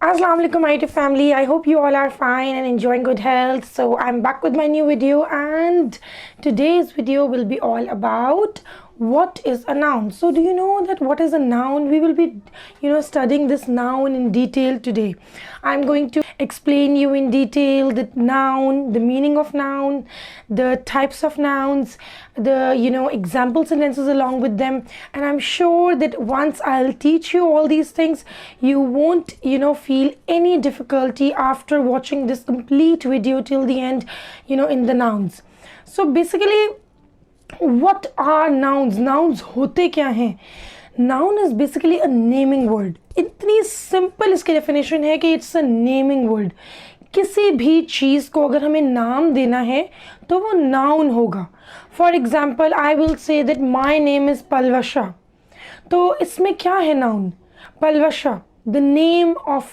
Assalamu alaikum my YouTube family. I hope you all are fine and enjoying good health. So I'm back with my new video, and today's video will be all about what is a noun. So do you know that what is a noun? We will be studying this noun in detail today. I'm going to explain you in detail the noun, the meaning of noun, the types of nouns, the example sentences along with them. And I'm sure that once I'll teach you all these things, you won't feel any difficulty after watching this complete video till the end in the nouns. So basically, what are nouns? Nouns होते क्या हैं? Noun is basically a naming word. इतनी simple इसकी definition है कि it's a naming word. किसी भी चीज़ को अगर हमें नाम देना है तो वो noun होगा. For example, I will say that my name is Palvasha. तो इसमें क्या है noun? Palvasha, the name of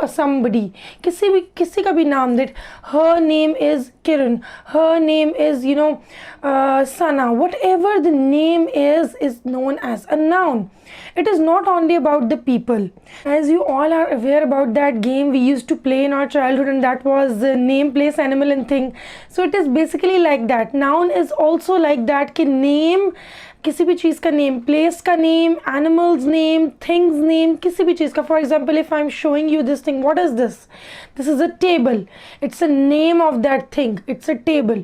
somebody, किसी का भी नाम, that her name is Kiran, her name is Sana, whatever the name is known as a noun. It is not only about the people. As you all are aware about that game we used to play in our childhood, and that was name, place, animal and thing. So it is basically like that. Noun is also like that कि name, किसी भी चीज़ का name, place का name, animals name, things name, किसी भी चीज़ का. For example, if I am showing you this thing, what is this? This is a table. It's a name of that thing. It's a table.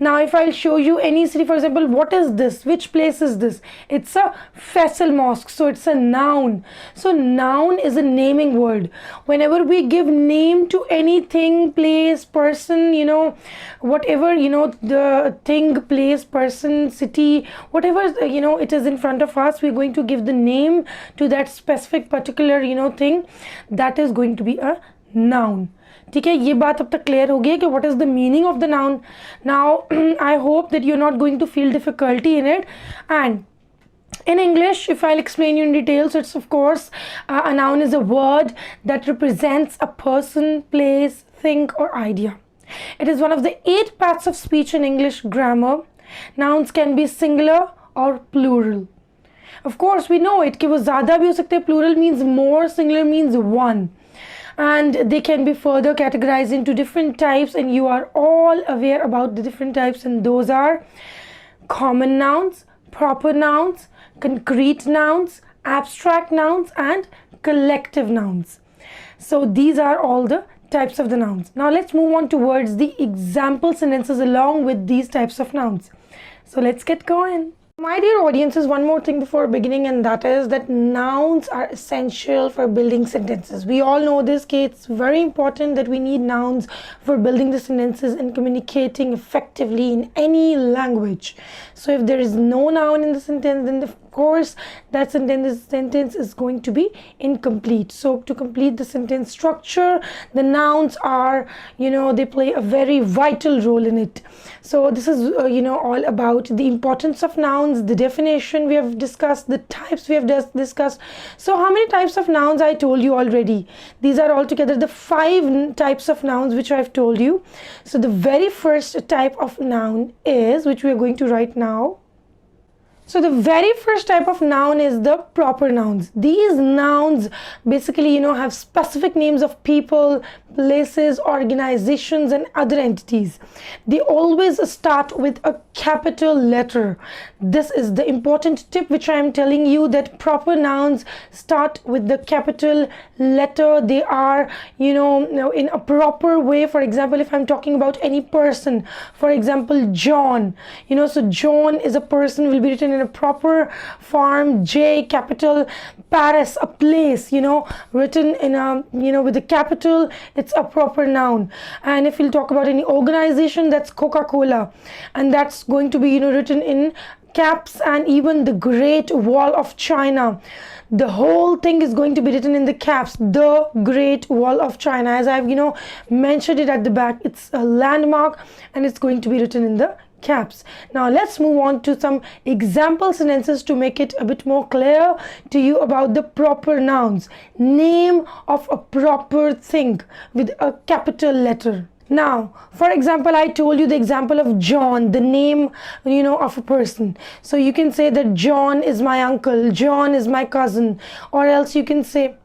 Now if I show you any city, for example, what is this? Which place is this? It's a Faisal Mosque. So it's a noun. So noun is a naming word. Whenever we give name to anything, place, person, whatever, the thing, place, person, city, whatever it is in front of us, we're going to give the name to that specific particular thing. That is going to be a noun. ठीक है, ये बात अब तक clear हो गई कि what is the meaning of the noun. Now I hope that you're not going to feel difficulty in it. And in English, if I'll explain you in detail, so it's of course a noun is a word that represents a person, place, thing or idea. It is one of the 8 parts of speech in English grammar. Nouns can be singular or plural. Of course we know it कि वो ज़्यादा भी हो सकते हैं. Plural means more, singular means one. And they can be further categorized into different types, and you are all aware about the different types, and those are common nouns, proper nouns, concrete nouns, abstract nouns and collective nouns. So these are all the types of the nouns. Now let's move on towards the example sentences along with these types of nouns. So let's get going. My dear audiences, one more thing before beginning, and that is that nouns are essential for building sentences. We all know this, okay? It's very important that we need nouns for building the sentences and communicating effectively in any language. So if there is no noun in the sentence, then of course that sentence is going to be incomplete. So to complete the sentence structure, the nouns are, they play a very vital role in it. So this is all about the importance of nouns, the definition we have discussed, the types we have discussed. So how many types of nouns I told you already? These are altogether the 5 types of nouns which I have told you. So the very first type of noun is, which we are going to write now. So the very first type of noun is the proper nouns. These nouns basically have specific names of people, places, organizations and other entities. They always start with a capital letter. This is the important tip which I am telling you, that proper nouns start with the capital letter. They are in a proper way. For example, if I'm talking about any person, for example John, so John is a person, will be written in a proper form. J capital. Paris, a place, written in a with a capital. It's a proper noun. And if we'll talk about any organization, that's Coca-Cola, and that's going to be written in caps. And even the Great Wall of China, the whole thing is going to be written in the caps. The Great Wall of China, as I've mentioned it at the back, it's a landmark and it's going to be written in the caps. Now let's move on to some example sentences to make it a bit more clear to you about the proper nouns. Name of a proper thing with a capital letter. Now, for example, I told you the example of John, the name, of a person. So you can say that John is my uncle, John is my cousin, or else you can say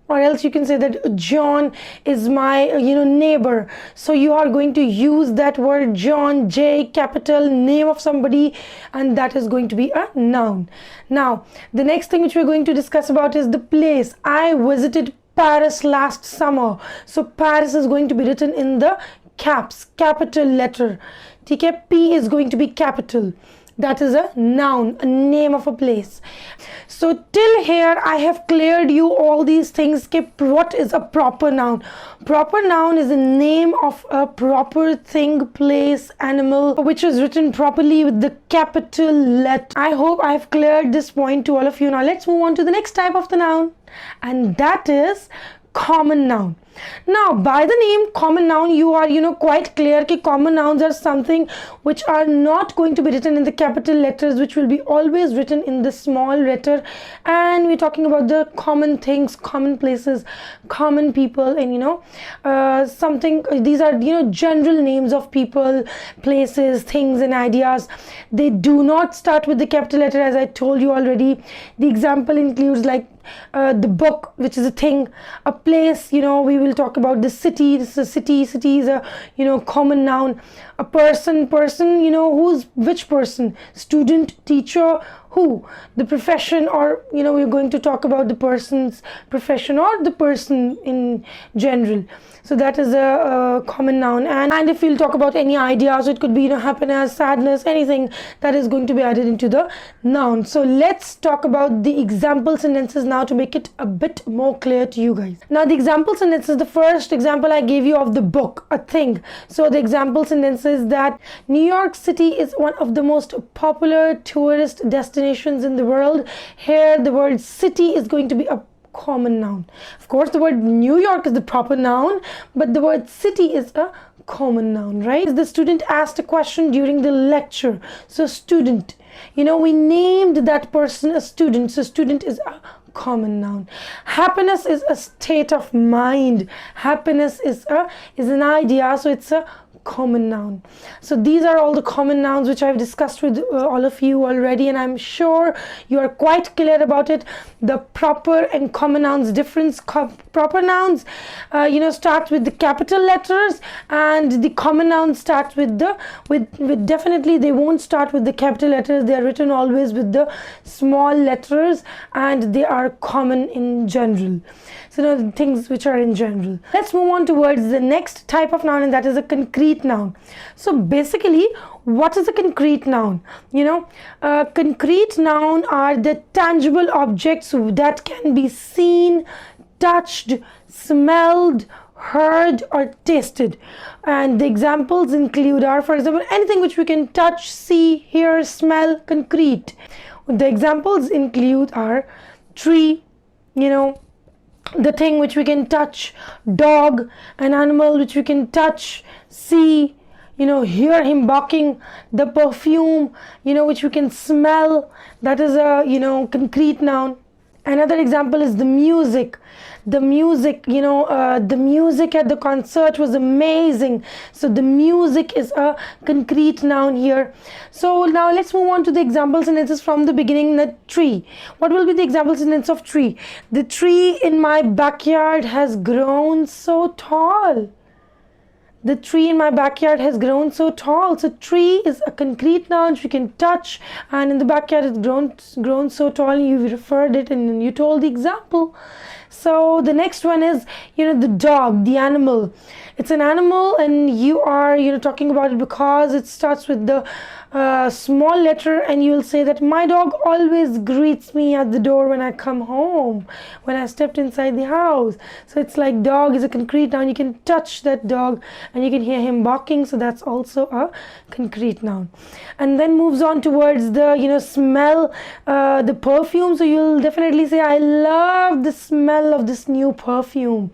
Or else you can say that John is my neighbor. So you are going to use that word John, J capital, name of somebody, and that is going to be a noun. Now the next thing which we're going to discuss about is the place. I visited Paris last summer. So Paris is going to be written in the capital letter. Okay, P is going to be capital. That is a noun, a name of a place. So till here I have cleared you all these things. What is a proper noun? Proper noun is the name of a proper thing, place, animal, which is written properly with the capital letter. I hope I have cleared this point to all of you. Now let's move on to the next type of the noun, and that is common noun. Now by the name common noun, you are quite clear that common nouns are something which are not going to be written in the capital letters, which will be always written in the small letter. And we're talking about the common things, common places, common people, and something. These are general names of people, places, things, and ideas. They do not start with the capital letter, as I told you already. The example includes like the book, which is a thing. A place, we will talk about the city. This is a city. City is a common noun. A person, who's which person? Student, teacher, who? The profession, or we're going to talk about the person's profession or the person in general. So that is a common noun. And if we'll talk about any ideas, it could be happiness, sadness, anything that is going to be added into the noun. So let's talk about the example sentences now to make it a bit more clear to you guys. Now the example sentences, the first example I gave you of the book, a thing. So the example sentence is that New York City is one of the most popular tourist destinations in the world. Here the word city is going to be a common noun. Of course the word New York is the proper noun, but the word city is a common noun, right? The student asked a question during the lecture. So student, we named that person a student. So student is a common noun. Happiness is a state of mind. Happiness is an idea, so it's a common noun. So these are all the common nouns which I've discussed with all of you already, and I'm sure you are quite clear about it. The proper and common nouns difference. Proper nouns start with the capital letters, and the common nouns start with definitely they won't start with the capital letters. They are written always with the small letters, and they are common in general. So the things which are in general. Let's move on towards the next type of noun, and that is a concrete noun. So basically, what is a concrete noun? Concrete noun are the tangible objects that can be seen, touched, smelled, heard, or tasted. And the examples include are, for example, anything which we can touch, see, hear, smell, concrete. The examples include are tree, the thing which we can touch, dog, an animal which we can touch, see, hear him barking, the perfume, which we can smell, that is a, concrete noun. Another example is the music. The music, the music at the concert was amazing. So the music is a concrete noun here. So now let's move on to the example sentences from the beginning. The tree. What will be the example sentence of tree? The tree in my backyard has grown so tall. The tree in my backyard has grown so tall. So tree is a concrete noun which you can touch, and in the backyard it's grown so tall. You referred it and you told the example. So the next one is the dog, the animal. It's an animal, and you are talking about it because it starts with the small letter, and you will say that my dog always greets me at the door when I come home, when I stepped inside the house. So it's like dog is a concrete noun. You can touch that dog and you can hear him barking, so that's also a concrete noun. And then moves on towards the smell, the perfume. So you'll definitely say I love the smell of this new perfume.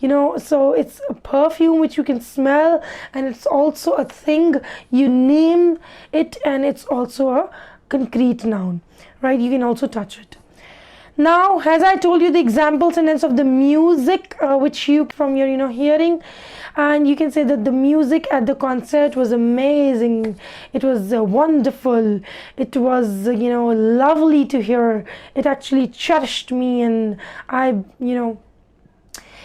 So it's a perfume which you can smell, and it's also a thing, you name it, and it's also a concrete noun, right? You can also touch it. Now, as I told you, the example sentence of the music, which you from your hearing, and you can say that the music at the concert was amazing. It was wonderful. It was lovely to hear. It actually cherished me, and I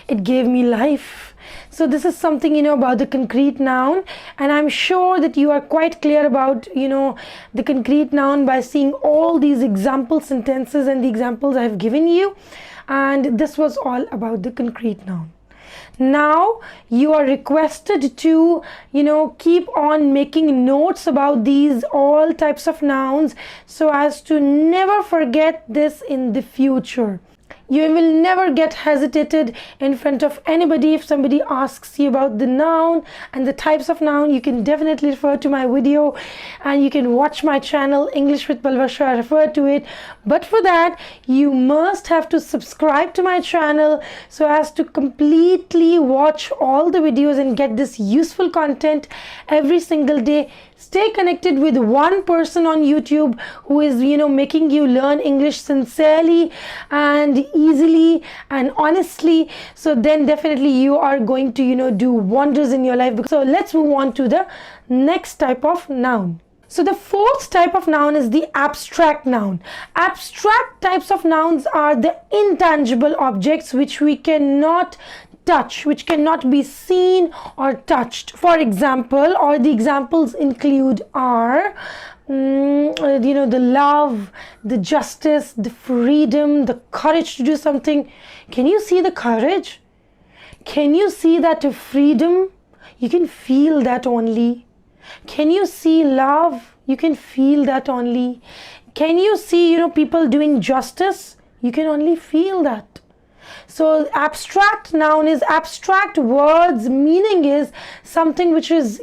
it gave me life. So this is something, about the concrete noun, and I'm sure that you are quite clear about, the concrete noun by seeing all these example sentences and the examples I've given you. And this was all about the concrete noun. Now you are requested to, keep on making notes about these all types of nouns so as to never forget this in the future. You will never get hesitated in front of anybody if somebody asks you about the noun and the types of noun. You can definitely refer to my video, and you can watch my channel English with Balwasha, refer to it. But for that, you must have to subscribe to my channel so as to completely watch all the videos and get this useful content every single day. Stay connected with one person on YouTube who is, making you learn English sincerely and easily and honestly. So then definitely you are going to, do wonders in your life. So let's move on to the next type of noun. So the fourth type of noun is the abstract noun. Abstract types of nouns are the intangible objects which we cannot touch, which cannot be seen or touched. For example, or the examples include are the love, the justice, the freedom, the courage to do something. Can you see the courage? Can you see that freedom? You can feel that only. Can you see love? You can feel that only. Can you see, people doing justice? You can only feel that. So abstract noun is abstract words, meaning is something which is,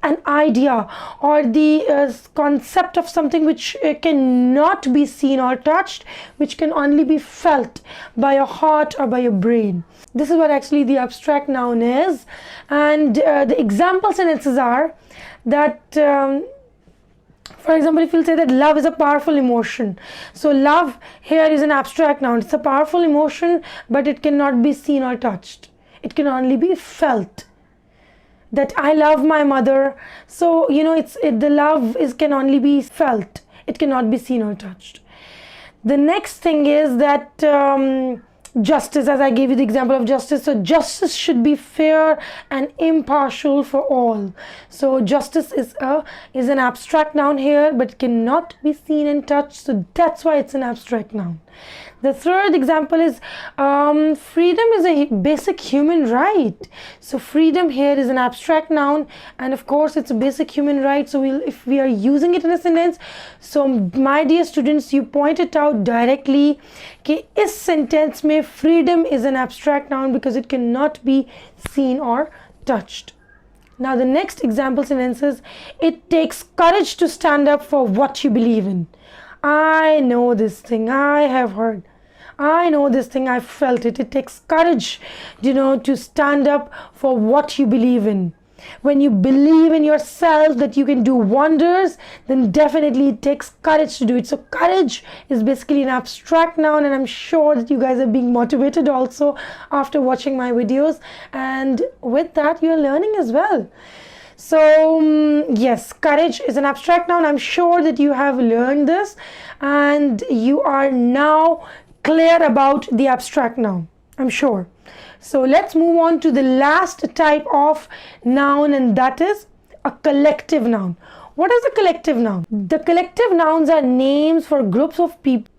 an idea or the concept of something which cannot be seen or touched, which can only be felt by your heart or by your brain. This is what actually the abstract noun is. And the example sentences are that for example, if you'll say that love is a powerful emotion. So love here is an abstract noun. It's a powerful emotion, but it cannot be seen or touched. It can only be felt. That I love my mother. So, the love can only be felt. It cannot be seen or touched. The next thing is that justice, as I gave you the example of justice. So justice should be fair and impartial for all. So justice is an abstract noun here, but cannot be seen and touched. So that's why it's an abstract noun. The third example is freedom is a basic human right. So freedom here is an abstract noun, and of course it's a basic human right. So if we are using it in a sentence, so my dear students, you point it out directly कि इस sentence में freedom is an abstract noun because it cannot be seen or touched. Now the next example sentence is, it takes courage to stand up for what you believe in. I know this thing, I have heard. I know this thing, I felt it. It takes courage, to stand up for what you believe in. When you believe in yourself that you can do wonders, then definitely it takes courage to do it. So courage is basically an abstract noun, and I'm sure that you guys are being motivated also after watching my videos, and with that you're learning as well. So yes, courage is an abstract noun. I'm sure that you have learned this and you are now clear about the abstract noun, I'm sure. So let's move on to the last type of noun, and that is a collective noun. What is a collective noun? The collective nouns are names for groups of people.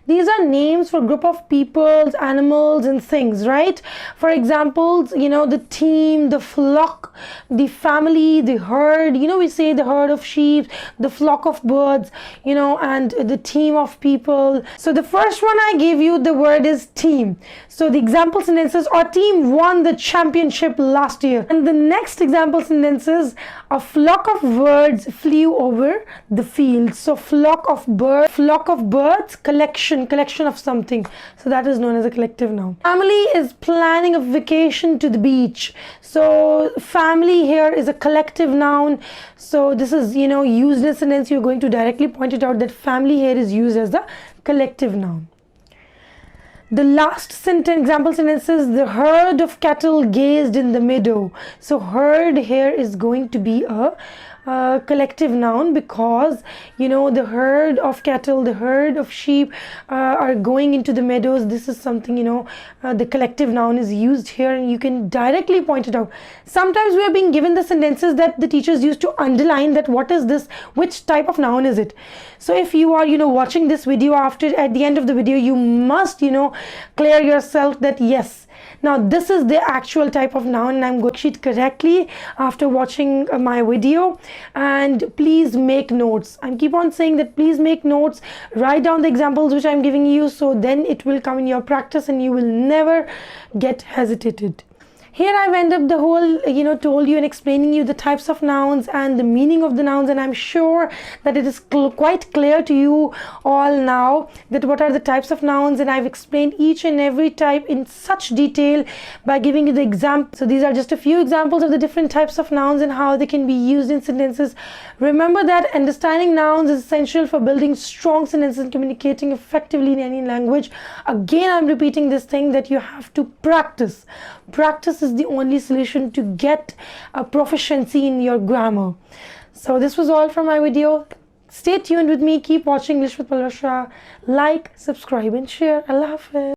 These are names for group of peoples, animals and things, right? For examples, the team, the flock, the family, the herd. We say the herd of sheep, the flock of birds, and the team of people. So the first one I gave you, the word is team. So the example sentence is, our team won the championship last year. And the next example sentence is, a flock of birds flew over the field. So flock of birds, collection of something. So that is known as a collective noun. Family is planning a vacation to the beach. So family here is a collective noun. So this is, used in a sentence. You're going to directly point it out that family here is used as the collective noun. The last example sentence is, the herd of cattle gazed in the meadow. So herd here is going to be a collective noun, because you know the herd of cattle, the herd of sheep are going into the meadows. This is something, you know, the collective noun is used here, and you can directly point it out. Sometimes we are being given the sentences that the teachers used to underline, that what is this, which type of noun is it. So if you are, you know, watching this video, after at the end of the video you must, you know, clear yourself that yes, now this is the actual type of noun, and I'm going to sheet correctly after watching my video. And please make notes. I keep on saying that please make notes, write down the examples which I'm giving you, so then it will come in your practice and you will never get hesitated. Here I've ended up the whole, you know, told you and explaining you the types of nouns and the meaning of the nouns, and I'm sure that it is quite clear to you all now that what are the types of nouns, and I've explained each and every type in such detail by giving you the example. So these are just a few examples of the different types of nouns and how they can be used in sentences. Remember that understanding nouns is essential for building strong sentences and communicating effectively in any language. Again, I'm repeating this thing that you have to practice. Practice is the only solution to get a proficiency in your grammar. So this was all from my video. Stay tuned with me. Keep watching English with Palasha. Like, subscribe and share. Allah Hafiz.